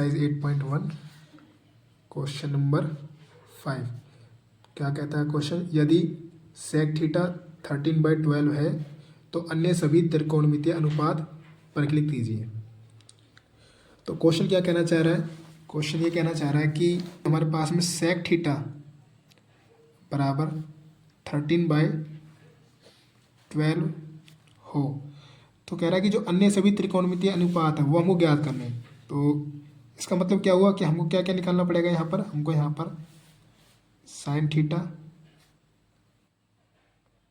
Exercise 8.1 question number 5। क्या कहता है क्वेश्चन, यदि सेक थीटा 13/12 है तो अन्य सभी त्रिकोणमितीय अनुपात परिकलित कीजिए। तो क्वेश्चन क्या कहना चाह रहा है, क्वेश्चन ये कहना चाह रहा है कि हमारे पास में सेक थीटा बराबर 13/12 हो तो कह रहा है कि जो अन्य सभी त्रिकोणमितीय अनुपात है वो हमको ज्ञात करने हैं। तो इसका मतलब क्या हुआ कि हमको क्या क्या निकालना पड़ेगा, यहाँ पर हमको यहाँ पर sine theta,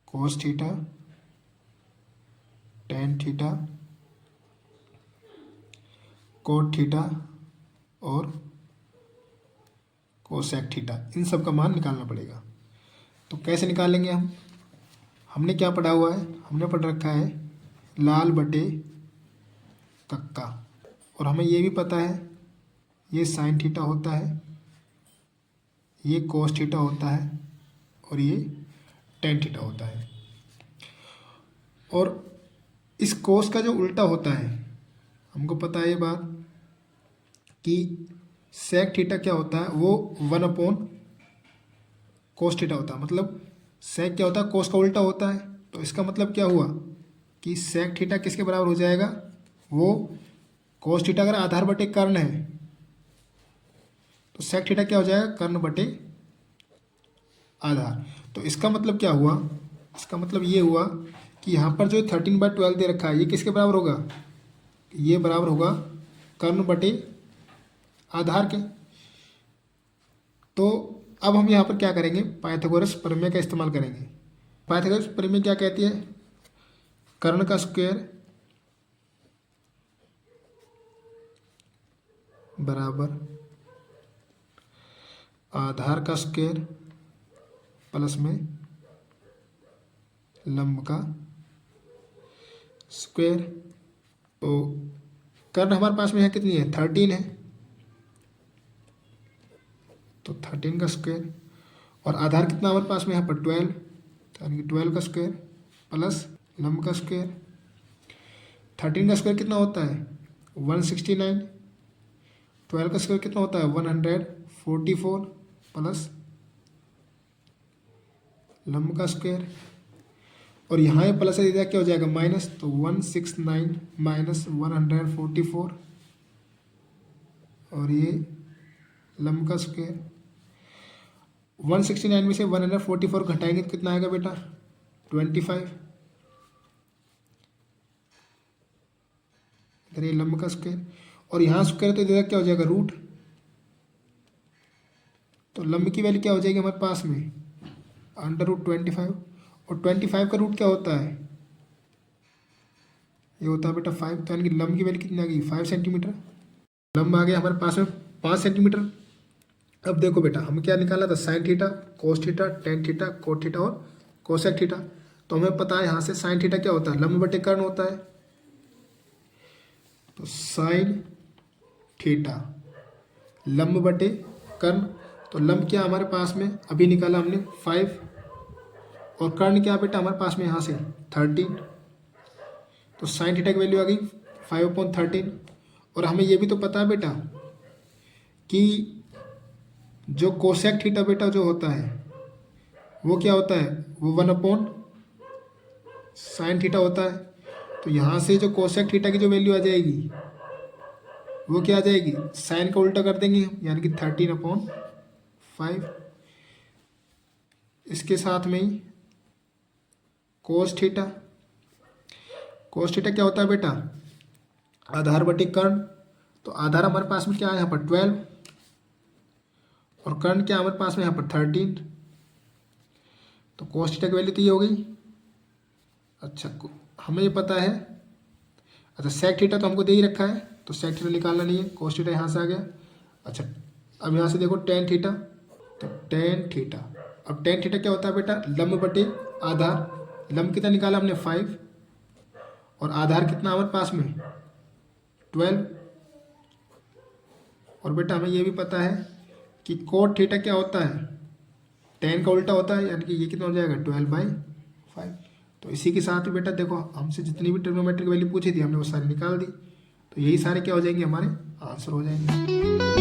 cos theta, tan theta, cot theta और कोसेक थीटा, इन सब का मान निकालना पड़ेगा। तो कैसे निकालेंगे हमने क्या पढ़ा हुआ है, हमने पढ़ रखा है लाल बटे कक्का, और हमें ये भी पता है ये साइन थीटा होता है, ये कोस थीटा होता है और ये टेन थीटा होता है। और इस कोस का जो उल्टा होता है हमको पता है ये बात कि सेक थीटा क्या होता है, वो 1/कोस थीटा होता है। मतलब सेक क्या होता है, कोस का उल्टा होता है। तो इसका मतलब क्या हुआ कि सेक थीटा किसके बराबर हो जाएगा, वो कोस थीटा अगर आधार बटे कर्ण है तो सेक थीटा क्या हो जाएगा, कर्ण बटे आधार। तो इसका मतलब क्या हुआ, इसका मतलब ये हुआ कि यहाँ पर जो 13/12 दे रखा है ये किसके बराबर होगा, ये बराबर होगा कर्ण बटे आधार के। तो अब हम यहाँ पर क्या करेंगे, पाइथागोरस प्रमेय का इस्तेमाल करेंगे। पाइथागोरस प्रमेय क्या कहती है, कर्ण का स्क्वायर बराबर आधार का स्क्वायर प्लस में लंब का स्क्वायर। तो कर्ण हमारे पास में है कितनी है, 13 है, तो 13 का स्क्वायर, और आधार कितना हमारे पास में यहाँ पर 12, यानी कि 12 का स्क्वायर प्लस लंब का स्क्वायर। 13 का स्क्वायर कितना होता है 169, 12 का स्क्वायर कितना होता है 144 प्लस लंब का स्क्वायर, और यहाँ ये प्लस है क्या हो जाएगा माइनस, तो 169 माइनस 144 और ये लंब का स्क्वायर। 169 में से 144 घटाएंगे तो कितना आएगा बेटा 25, इधर ये लंब का स्क्वायर, और यहाँ स्क्वायर तो इधर क्या हो जाएगा रूट। तो लंब की वैल्यू क्या हो जाएगी हमारे पास में √25, और 25 का रूट क्या होता है, ये होता है बेटा 5। तो यानी कि लंब की वैल्यू कितनी आ गई 5 सेंटीमीटर। लंब आ गया हमारे पास में 5 सेंटीमीटर। अब देखो बेटा हम क्या निकाला था, sine theta, cos theta, tan theta, cot theta और कोसेक थीटा। तो हमें पता है यहाँ से साइन थीटा क्या होता है, लंब बटे कर्ण होता है। तो साइन थीटा लंब बटे कर्ण, तो लंब क्या हमारे पास में अभी निकाला हमने 5, और कर्ण क्या बेटा हमारे पास में यहाँ से 13। तो साइन थीटा की वैल्यू आ गई 5/13। और हमें ये भी तो पता है बेटा कि जो कोसेक थीटा बेटा जो होता है वो क्या होता है, वो 1/साइन थीटा होता है। तो यहाँ से जो कोसेक थीटा की जो वैल्यू आ जाएगी वो क्या आ जाएगी, साइन का उल्टा कर देंगे हम, यानी कि 13/5। इसके साथ में ही कोस थीटा, कोस थीटा क्या होता है बेटा आधार बटे कर्ण। तो आधार हमारे पास में क्या है यहाँ पर 12, और कर्ण क्या हमारे पास में यहाँ पर 13। तो कोस थीटा की वैल्यू तो ये हो गई। अच्छा हमें ये पता है, अच्छा सेक थीटा तो हमको दे ही रखा है, तो सेक थीटा निकालना नहीं है, कोस थीटा यहाँ से आ गया। अच्छा अब यहाँ से देखो टेन थीटा, तो टेन थीटा, अब टेन थीटा क्या होता है बेटा लंब बटे आधार। लंब कितना निकाला हमने 5, और आधार कितना हमारे पास में 12। और बेटा हमें ये भी पता है कि कोट थीटा क्या होता है, टेन का उल्टा होता है, यानी कि ये कितना हो जाएगा 12/5। तो इसी के साथ ही बेटा देखो हमसे जितनी भी ट्रिग्नोमेट्रिक वैल्यू पूछी थी हमने वो सारी निकाल दी। तो यही सारे क्या हो जाएंगे हमारे आंसर हो जाएंगे।